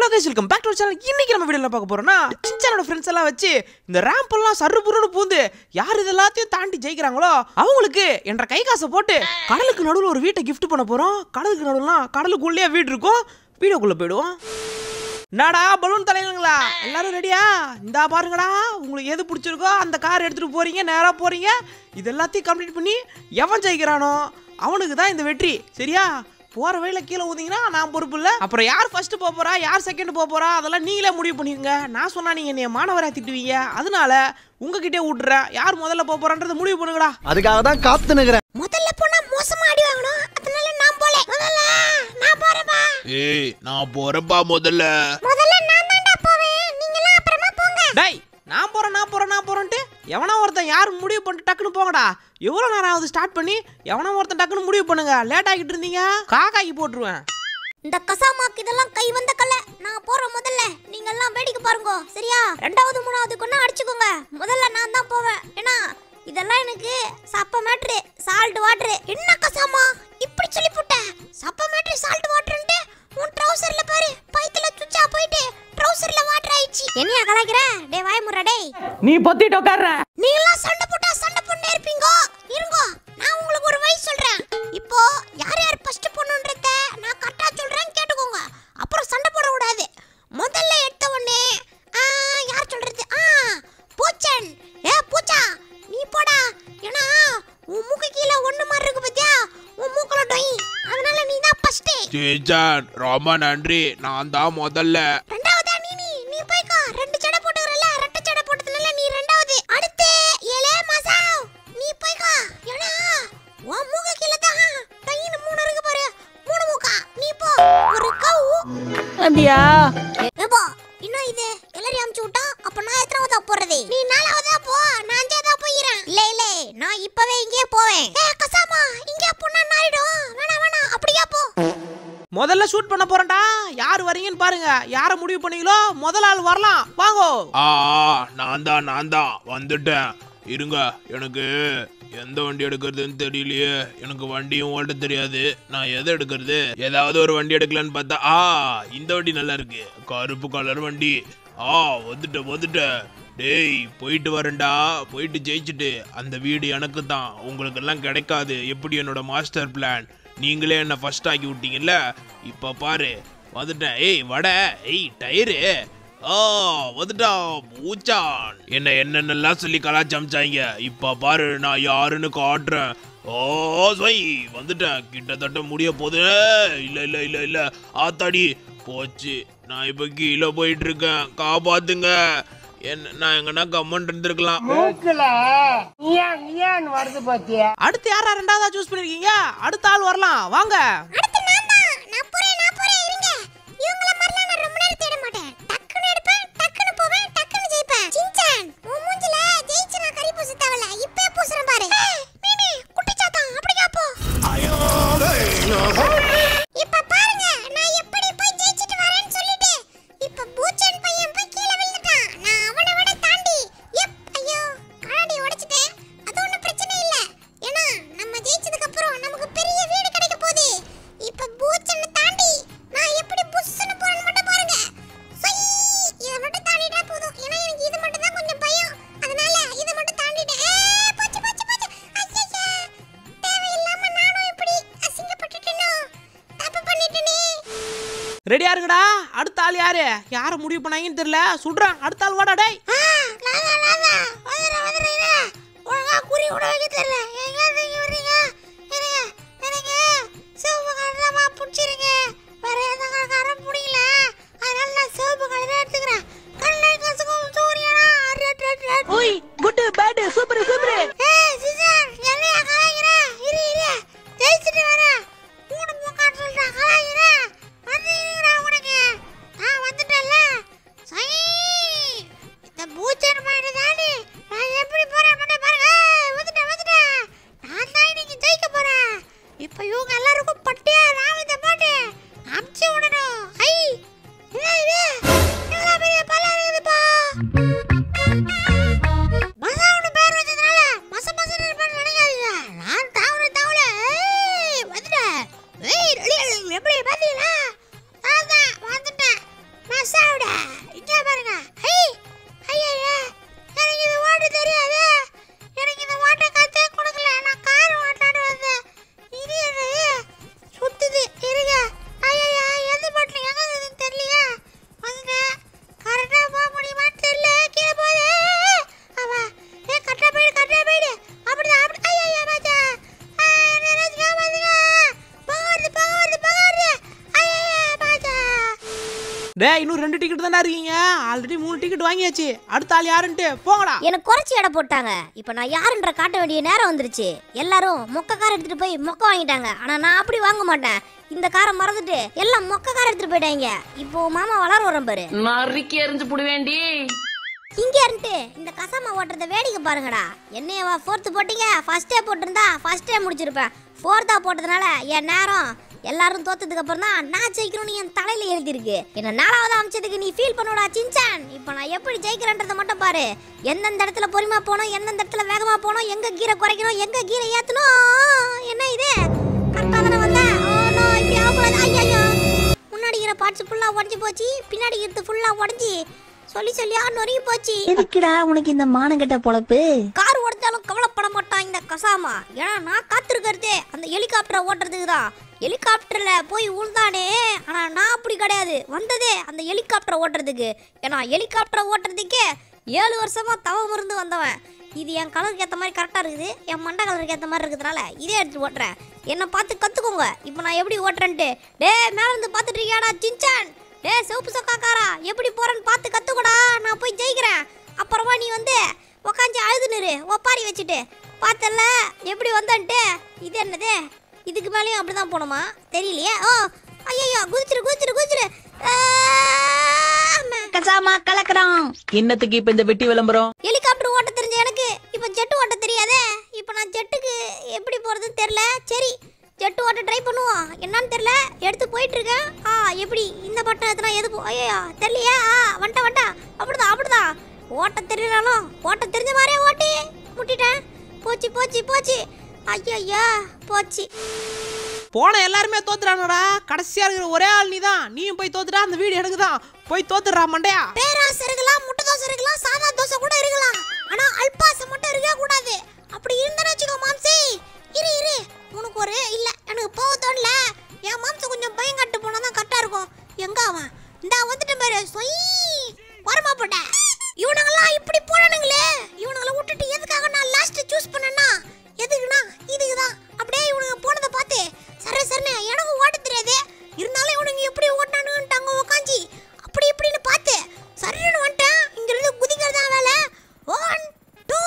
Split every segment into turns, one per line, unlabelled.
Hello guys welcome back to channel. இன்னைக்கு நம்ம வீடியோல பார்க்க போறோம்னா சின்சானோட ஃப்ரெண்ட்ஸ் எல்லாம் வச்சு இந்த ரேம்ப் எல்லாம் சர்ருபுருன்னு பூந்து யார் இதெல்லாத்தையும் தாண்டி ஜெயிக்கிறாங்களோ அவங்களுக்கு என்ற கை காசை போட்டு கடலுக்கு நடுவுல ஒரு வீட்டை gift பண்ண போறோம். கடலுக்கு நடுவுலனா கடலுக்குள்ளேயே வீடு இருக்கும். வீடியோக்குள்ள போய்டுவோம். நாடா பலூன் தலைங்களா எல்லாரும் ரெடியா? இந்தா பாருங்கடா, உங்களுக்கு எது பிடிச்சிருக்கோ அந்த கார் எடுத்துட்டு போறீங்க, நேரா போறீங்க. இது எல்லாத்தையும் கம்ப்ளீட் பண்ணி எவன் ஜெயிக்கிறானோ அவனுக்கு தான் இந்த வெற்றி. சரியா? போற வழியில கீழே ஊதிங்கன்னா நான் பொறுப்பு இல்லை. அப்புறம் யார் ஃபர்ஸ்ட் போக போறா, யார் செகண்ட் போக போறா, அதெல்லாம் நீங்களே முடிவு பண்ணிக்கோங்க. நான் சொன்னா நீங்க என்னைய மாணவரா திட்டுவீங்க. அதனால உங்ககிட்டே விட்டுறேன். யார் முதல்ல போக போறான்றத முடிவு பண்ணுங்கடா.
அதுக்காக தான் காத்து நிக்கிறேன்.
முதல்ல போனா மோசமா அடி வாங்கணும். அதனால நான் போல. முதல்ல நான் போறேன்பா.
ஏய் நான் போறேன்பா. முதல்ல
நான் தான்டா போவேன். நீங்கலாம் அப்புறமா போங்க.
டேய் நான் போறேன்ட்டு எவனா ஒருத்தன் யார் முடிவு பண்ணிட்டு டக்குன்னு போங்கடா. எவ்வளோ நேரம் ஆகுது ஸ்டார்ட் பண்ணி? எவனா ஒருத்தன் டக்குன்னு முடிவு பண்ணுங்க. லேட் ஆகிட்டு இருந்தீங்க காக்காக்கி போட்டுருவேன்.
இந்த கசாமாக்கு இதெல்லாம் கை வந்த கல்ல. நான் போறேன் முதல்ல. நீங்க எல்லாம் வேடிக்கை பாருங்க. சரியா? ரெண்டாவது மூணாவது கொன்னா அடிச்சுக்கோங்க. முதல்ல நான் தான் போவேன். ஏன்னா இதெல்லாம் எனக்கு சப்ப மேட்ரு, சால்ட் வாட்டர். என்ன கசாமா இப்படி சொல்லி போட்ட? சப்ப மேட்ரு சால்ட் வாட்டர்ன்ட்டு உன் ட்ரவுசர்ல பாரு பைத்துல சுச்சா போயிட்டு ட்ரவுசர்ல வாட்டர் ஆயிடுச்சு. என்னையா கலாய்க்கிற? டேய் வாய் முறா டேய்.
நீ பொத்திட்டு உட்கார்ற.
நீங்களாம் சண்டை போட்டா சண்டை போட்டே இருப்பீங்க. இருங்க நான் உங்களுக்கு ஒரு வழி சொல்றேன். இப்போ யார் யார் ஃபர்ஸ்ட் போணும்ன்றத நான் கரெக்ட்டா சொல்றேன், கேட்டுக்கோங்க. அப்புறம் சண்டை போட கூடாது. முதல்ல எடுத்த உடனே யார் சொல்றது? பூச்சன். பூச்சா நீ போடா. ஏன்னா உன் மூக்கு கீழ ஒண்ணு மாதிரி இருக்கு பாத்தியா? உன் மூக்குல டொய். அதனால நீ தான் ஃபர்ஸ்ட்.
சின்சான் ரொம்ப நன்றி. நான் தான் முதல்ல.
ரெண்டாவதா நீ போய்க்கா. ரெண்டு சடை போட்டுறல, ரெட்டை சடை போட்டதுனால நீ ரெண்டாவது. அடுத்து ஏலே மசாவ் நீ போய்க்கா. ஏன்னா உன் மூக்கு கீழ தான் டொய்னு மூணு இருக்கு பாரு. மூணு மூக்கா. நீ போ. ஒரு கவு.
அப்படியா?
ஏப்பா இன்னும் இது எல்லாரையும் அமுச்சு விட்டா அப்ப நான் எத்தனாவதா போறது? நீ நாலாவதா போ. நான் அஞ்சாவதா போயிறேன். இல்ல நான் இப்பவே இங்கே போவேன். கசாமா இங்கே போனா நாயிடும். வேணாம் அப்படியே போ.
முதல்ல ஷூட் பண்ண போறேன்டா. யார் வரீங்கன்னு பாருங்க. யாரை முடிவு பண்ணீங்களோ முதல் ஆள் வரலாம். வாங்கோ.
நான் தான் வந்துட்டேன். இருங்க, எனக்கு எந்த வண்டி எடுக்கிறதுன்னு தெரியலையே. எனக்கு வண்டியும் ஓட்ட தெரியாது. நான் எதை எடுக்கிறது? ஏதாவது ஒரு வண்டி எடுக்கலான்னு பார்த்தா இந்த வண்டி நல்லா இருக்கு. கருப்பு கலர் வண்டி. வந்துட்டேன். டேய் போயிட்டு வரேன்டா. போயிட்டு ஜெயிச்சுட்டு அந்த வீடு எனக்கு தான், உங்களுக்கு எல்லாம் கிடைக்காது. எப்படி என்னோட மாஸ்டர் பிளான். நீங்களே என்ன ஃபர்ஸ்ட் ஆக்கி விட்டீங்கல்ல. இப்ப பாரு வந்துட்டேன். ஏய் வட. ஏய் டயரு. வந்துட்டான் பூச்சான். என்னென்னலாம் சொல்லி கலாச்சமிச்சாங்க. இப்ப பாரு நான் யாருன்னு காட்டுறேன். வந்துட்டேன். கிட்டத்தட்ட முடிய போது. இல்ல ஆத்தாடி போச்சு. நான் இப்ப கீழே போயிட்டு இருக்கேன். காப்பாத்துங்க. நான் எங்கன்னா கம்மன் இருந்திருக்கலாம்.
அடுத்து யாரா ரெண்டாவதா சூஸ் பண்ணிருக்கீங்க? அடுத்த ஆள் வரலாம். வாங்க.
அடுத்து நான் தான். நான் போறேன் இருங்க. இவங்கள மாதிரிலாம் நான் ரொம்ப நேரம் தேட மாட்டேன். டக்குன்னு எடுப்பேன், டக்குன்னு போவேன், டக்குன்னு ஜெயிப்பேன். சின்சான் உன் மூஞ்சில ஜெயிச்சு நான் கறி பூச தேவல. இப்பவே பூசுறேன் பாரு. மீமி குட்டிச்சாத்தா அப்படியே போ. இப்ப பாருங்க நான் எப்படி போய் ஜெயிச்சிட்டு வரேன்னு சொல்லிட்டு. இப்ப பூச்சன் பையன் போய் கீழ விழுந்துட்டான். நான் அவனை விட தாண்டி ஐயோ காடி உடைச்சிட்டேன். அது ஒண்ணும் பிரச்சனை இல்ல. ஏன்னா நம்ம ஜெயிச்சதுக்கு அப்புறம் நமக்கு பெரிய வீடு கிடைக்க போகுது. இப்ப பூச்சனை தாண்டி நான் எப்படி புஷ்னு போறேன்னு மட்டும் பாருங்க. இத மட்டும் தாண்டிட்டா போதும். ஏன்னா எனக்கு இது மட்டும் தான் கொஞ்சம் பயம். அதனால இத மட்டும் தாண்டிட்டேன். போச்சு. ஐயோ தேவையில்லாம நானும் இப்படி அசிங்கப்பட்டுட்டேனோ. தப்பு பண்ணிட்டேனே.
ரெடியா இருங்கடா. அடுத்த ஆள் யாரு? யாரை முடிவு பண்ணாங்கன்னு தெரியல. சுடுறேன். அடுத்த ஆள் வாடா. டேய்
ஒழுங்கா குறி விட வைக்க தெரியல. எங்க வரீங்க? எனக்கு சிவப்பு கலர்ல பிடிச்சிருங்க. வேற எந்த கலரும் பிடிக்கல. அதனால நான் சிவப்பு கலர் எடுத்துக்கிறேன். கண்ணை கசக்கும் சூரியனா.
ஓய் குட் பேட் சூப்பர்.
சிசர் என்னையா கலாய்க்கிற? இரு ஜெயிச்சிட்டு வரேன். மூணு மூக்காட்டு சொல்றா கலாய்க்கிற. வந்து இருங்கடா உனக்கு. நான் வந்துட்டேன்ல. இந்த பூச்சர் மாதிரி தாண்டி நான் எப்படி போறேன் மட்டும் பாருங்க. வந்துட்டேன். இங்க பாருங்க. ஐயா எனக்கு இது ஓட்ட தெரியாது. எனக்கு இந்த ஓட்ட கத்தே கொடுக்கல. நான் கார் ஓட்டான்னு வந்தேன். இது என்னது சுத்துது இருங்க. ஐயா எந்த பாட்டில் எங்க இருக்குதுன்னு தெரியலையா? வந்து கரெக்டா போக முடியுமான்னு தெரியல. கீழே போதே ஆமா. கரெக்டா போயிடு அப்படிதான் அப்படி. ஐயா பாத்தா
டேய் இன்னும் 2 டிக்கெட் தானே இருக்கீங்க. ஆல்ரெடி 3 டிக்கெட் வாங்கியாச்சு. அடுத்த ஆள் யாருன்ட்டு போங்கடா.
எனக்கு குறைச்சி எடை போட்டாங்க. இப்போ நான் யாருன்ற காட்ட வேண்டிய நேரம் வந்துருச்சு. எல்லாரும் மொக்க கார் எடுத்துட்டு போய் மொக்க வாங்கிட்டாங்க. ஆனா நான் அப்படி வாங்க மாட்டேன். இந்த காரை மறந்துட்டு எல்லாம் மொக்க கார் எடுத்துட்டு போயிட்டாங்க. இப்போ மாமா வளர வரும் பாரு.
நறுக்கி எறிஞ்சு புடுவேண்டி.
இங்க இருந்துட்டு இந்த கசாமா ஓட்டுறத வேடிக்கை பாருங்கடா. என்னையவா 4th போட்டீங்க? ஃபர்ஸ்டே போட்டிருந்தா ஃபர்ஸ்டே முடிச்சிருப்பேன். 4th போட்டதுனால என் நேரம் எல்லாரும் தோத்ததுக்கு அப்புறம் தான் நான் ஜெயிக்கணும்னு என் தலையில எழுதிருக்கு. என்ன 4வது அமைச்சதுக்கு நீ ஃபீல் பண்ணுடா சின்சான். இப்போ நான் எப்படி ஜெயிக்கிறேன்றதை மட்டும் பாரு. எந்தெந்த இடத்துல பொறுமையா போகணும், எந்தெந்த இடத்துல வேகமா போகணும், எங்க கீரை குறைக்கணும், எங்க கீரை ஏத்தணும். என்ன இது கரெக்டா தானே வந்தேன்? ஓ நோ இப்படி ஆகக்கூடாது. ஐயோ முன்னாடி இருக்கிற பார்ட்ஸ் ஃபுல்லா உடஞ்சி போச்சு. பின்னாடி இருக்கிறது ஃபுல்லா உடஞ்சி சொல்லியா நொறுங்கி போச்சு.
எதுக்குடா உனக்கு இந்த மானங்கட்ட பொழப்பு?
கார் ஓடிச்சாலும் கவலைப்பட மாட்டான் இந்த கசாமா. ஏன்னா நான் காத்திருக்கிறது அந்த ஹெலிகாப்டரை ஓட்டுறதுக்கு தான். ஹெலிகாப்டர்ல போய் உள்தானே. ஆனா நான் அப்படி கிடையாது. வந்ததே அந்த ஹெலிகாப்டரை ஓட்டுறதுக்கு. ஏன்னா ஹெலிகாப்டரை ஓட்டுறதுக்கே 7 வருஷமா தவம் இருந்து வந்தவன். இது என் கலருக்கு ஏற்ற மாதிரி கரெக்டாக இருக்குது. என் மண்டை கலருக்கு ஏற்ற மாதிரி இருக்கிறதுனால இதே எடுத்து ஓட்டுறேன். என்னை பார்த்து கற்றுக்கோங்க இப்போ நான் எப்படி ஓட்டுறேன்ட்டு. டே மேலே இருந்து பார்த்துட்டு இருக்கியாடா சின்சான்? டே சிவப்பு சொக்காக்காரா எப்படி போறேன்னு பார்த்து கற்றுக்கூடா. நான் போய் ஜெயிக்கிறேன். அப்புறமா நீ வந்து உக்காஞ்சி அழுதுனுரு ஒப்பாரி வச்சுட்டு. பார்த்தல எப்படி வந்தன்ட்டு. இது என்னது? இதுக்கு மேலேயும் அப்படிதான் போகணுமா தெரியலையே. ஓ ஐயோ குதிச்சிரு.
கசாமா கலக்குறான்.
என்னத்துக்கு இப்ப இந்த வெட்டி விளம்பரம்?
ஹெலிகாப்டர் ஓட்ட தெரிஞ்ச எனக்கு இப்போ ஜெட்டு ஓட்ட தெரியாதே. இப்போ நான் ஜெட்டுக்கு எப்படி போறதுன்னு தெரியல. சரி ஜெட்டு ஓட்ட ட்ரை பண்ணுவோம். என்னன்னு தெரியல எடுத்து போயிட்டு இருக்கேன். எப்படி இந்த பட்டன் எத்தனை எது ஐயோ தெரியலையா? வந்துட்டா அப்படிதான் ஓட்ட தெரியலாலும் ஓட்ட தெரிஞ்ச மாதிரியே ஓட்டி முட்டிட்டேன். போச்சு ஐயோ போச்சு.
போன எல்லாருமே தோத்துறானுடா. கடைசியா இருக்கிற ஒரே ஆள் நீ தான். நீயும் போய் தோத்துட்டா அந்த வீடு எனக்கு தான். போய் தோத்துறா மண்டையா.
பேராசை இருக்கலாம், முட்டை தோசை இருக்கலாம், சாதா தோசை கூட இருக்கலாம். ஆனா அல்பாசை மட்டும் இருக்க கூடாது. அப்படி இருந்தானே வச்சுக்கோ மாம்சி. இரு உனக்கு ஒரு இல்ல எனக்கு போக தோணல. என் மாம்சம் கொஞ்சம் பயம் காட்டு போனாதான் கரெக்டா இருக்கும். எங்க அவன் இந்தா வந்துட்டு பாரு. வரமா போட்ட இவனுங்கெல்லாம் இப்படி போனானுங்களே. இவனுங்களை விட்டுட்டு எதுக்காக நான் லாஸ்ட் சூஸ் பண்ணேன்னா எதுக்குன்னா இதுக்குதான். அப்படியே இவனுங்க போனதை பார்த்து சரன்னு எனக்கு ஓட்ட தெரியாது. இருந்தாலும் இவனுங்க எப்படி ஓட்டானுன்ட்டு அங்க உட்காந்து அப்படி இப்படின்னு பார்த்து சரன்னு வந்துட்டேன். இங்க இருந்து குதிக்கிறதா வேலை. 1 2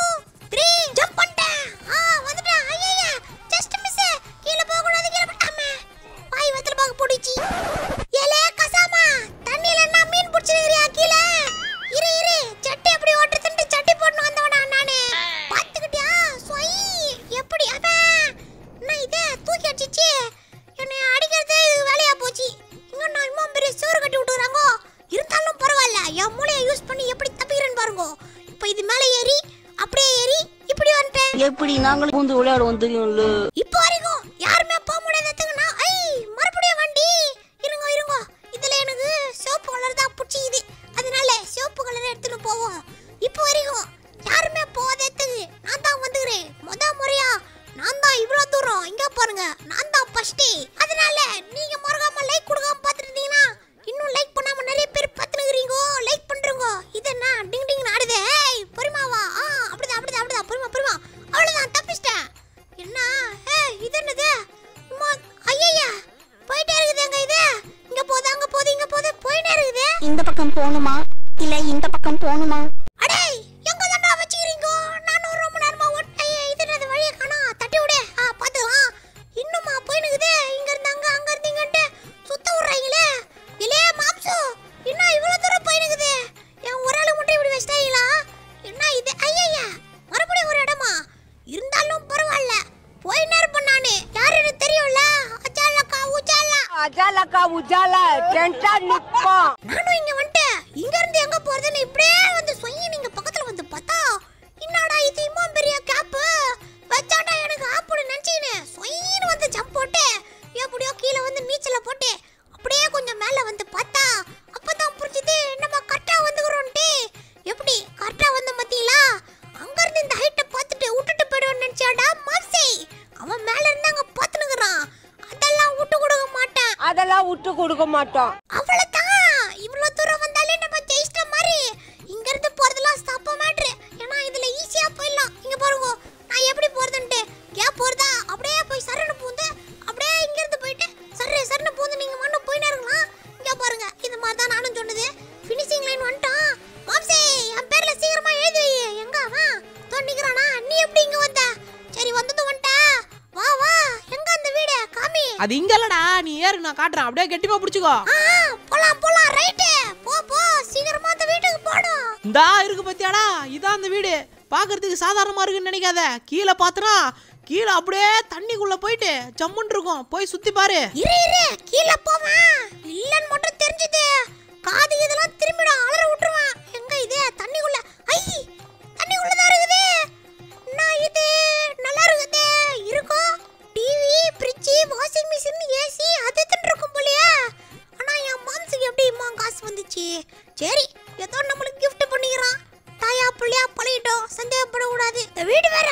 3 ஜம்ப் பண்ணிட்டேன். வந்துட்டேன். ஐயா ஜஸ்ட் மிஸ். கீழே போக கூடாது. வாய் வத்தல பாக்க போடிச்சி. ஏலே கசாமா தண்ணில என்ன மீன் புடிச்சிருக்கியா கீழே? இரு சட்டி எப்படி ஓட்டுறதுன்னு சட்டி போட்டு வந்தவனா நானே. பாத்துக்கிட்டியா? எப்படி அப்பா நான் இதை தூக்கி அடிச்சிச்சு. என்னை அடிக்கிறதே இது வேலையா போச்சு. இங்க நான் இன்னும் பெரிய சோறு கட்டி விட்டுறாங்க. இருந்தாலும் பரவாயில்ல. என் மூளையை யூஸ் பண்ணி எப்படி தப்பிக்கிறேன்னு பாருங்க. இப்போ இது மேலே ஏறி அப்படியே ஏறி இப்படி வந்துட்டேன்.
எப்படி நாங்களும் வந்து விளையாடுவோம் தெரியும்ல.
இப்போ வரைக்கும் யாருமே போக முடியாதுன்னா மறுபடியும் வண்டி இருங்க. இதுல எனக்கு சிவப்பு கலர் தான் பிடிச்சிது. அதனால சிவப்பு கலர் எடுத்துன்னு போவோம். இப்போ வரைக்கும் யாருமே போகாததுக்கு நான் தான் வந்துக்கிறேன். முறையா நான் தான் இவ்வளவு தூரம். இங்க பாருங்க நான் தான் ஃபர்ஸ்ட். அதனால நீங்க மறக்காம லைக் கொடுக்காம பார்த்துட்டு இருந்தீங்கன்னா இன்னும் லைக் பண்ணாம நிறைய பேர் பார்த்துக்கிறீங்க. லைக் பண்றீங்க. இது என்ன டிங் டிங் ஆடுதே. பொறுமாவா? அப்படிதான் பொறுமா. அவ்வளவுதான் தப்பிச்சிட்டேன். என்ன இது என்னது? ஐயா போயிட்டே இருக்குதுங்க. இது இங்க போகுது அங்க போகுது போயிட்டே இருக்குது.
இந்த பக்கம் போகணுமா இல்ல இந்த பக்கம் போகணுமா?
அடே எங்க தாண்டா வச்சிக்கிறீங்க? நான் ரொம்ப நேரமா இது என்னது வழியை காணா. தட்டி விடு. பாத்துக்கலாம். இன்னுமா போயினுக்குது. இங்க இருந்து அங்க இங்கன்ட்டு சுத்த விடுறாங்களே. இல்லே மாம்சு என்ன இவ்வளவு தூரம் போயினுக்குது? என் ஒரு ஆளு மட்டும் இப்படி வச்சிட்டாங்களா? என்ன இது? ஐயா மறுபடியும் ஒரு இடமா? இருந்தாலும் பரவாயில்ல. போய் நேரம் நானு யாருன்னு தெரியும்ல. அஜாலக்கா உஜாலா டென்ஷன் நிப்பா. நானும் இங்க வந்துட்டேன். இங்க இருந்து எங்க போறதுன்னு இப்படியே வந்து நீங்க பக்கத்துல வந்து பார்த்தா என்னடா இது இம்மா பெரிய கேப் வச்சாடா. எனக்கு ஆப்புன்னு நினைச்சினேன். வந்து ஜம்ப் போட்டு எப்படியோ கீழே வந்து நீச்சல போட்டு அப்படியே கொஞ்சம் மேல வந்து பார்த்தா அப்பதான் புரிஞ்சுது நம்ம கரெக்ட்
விட்டு கொடுக்க மாட்டோம்.
அவ்வளவுதான். இவ்வளவு தூரம் வந்தாலே நம்ம ஜெயிச்சிட்ட மாதிரி. இங்க இருந்து போறதெல்லாம் ஸ்டாப் மேட்ரு. ஏன்னா இதுல ஈஸியா போயிடலாம். இங்க பாருங்க நான் எப்படி போறதுன்ட்டு. கேப் போறதா அப்படியே போய் சரன்னு பூந்து அப்படியே இங்க இருந்து போயிட்டு சரன்னு பூந்து நீங்க மண்ணு போயினே இருக்கலாம். இங்க பாருங்க இந்த மாதிரி தான் நானும் சொன்னது. ஃபினிஷிங் லைன் வந்துட்டோம். மாம்சே என் பேர்ல சீக்கிரமா எழுதி வை. எங்க அவன் தோண்டிக்கிறானா? நீ எப்படி இங்க வந்த? சரி வந்தது வந்துட்ட. வா வா எங்க அந்த வீடு காமி.
அது இங்க இல்லடா, நீ ஏறு நான் காட்டுறேன். அப்படியே கெட்டிமா பிடிச்சுக்கோ.
போலாம் ரைட். போ சீக்கிரமா அந்த வீட்டுக்கு போணும்.
இந்தா இருக்கு பத்தியாடா, இதான் அந்த வீடு. பாக்குறதுக்கு சாதாரணமா இருக்குன்னு நினைக்காத. கீழே பாத்துனா கீழே அப்படியே தண்ணிக்குள்ள போயிட்டு ஜம்முன்னு இருக்கும். போய் சுத்தி பாரு.
இரு கீழே போவேன். இல்லன்னு மட்டும் தெரிஞ்சது காது இதெல்லாம் திரும்பிடும். அலற விட்டுருவான். எங்க இது தண்ணிக்குள்ள? ஐ தண்ணிக்குள்ள தான் இருக்குது. நான் இது நல்லா இருக்குது. இருக்கும் TV, fridge, washing machine, AC அது இருக்கும் போலயே. ஆனா என் மாம்சுக்கு எப்படி காசு வந்துச்சு? சரி ஏதோ நம்மளுக்கு gift பண்ணிக்கிறான். தாயா புள்ளையா பழகிட்டோம். சந்தேகப்படக்கூடாது. இந்த வீடு வேற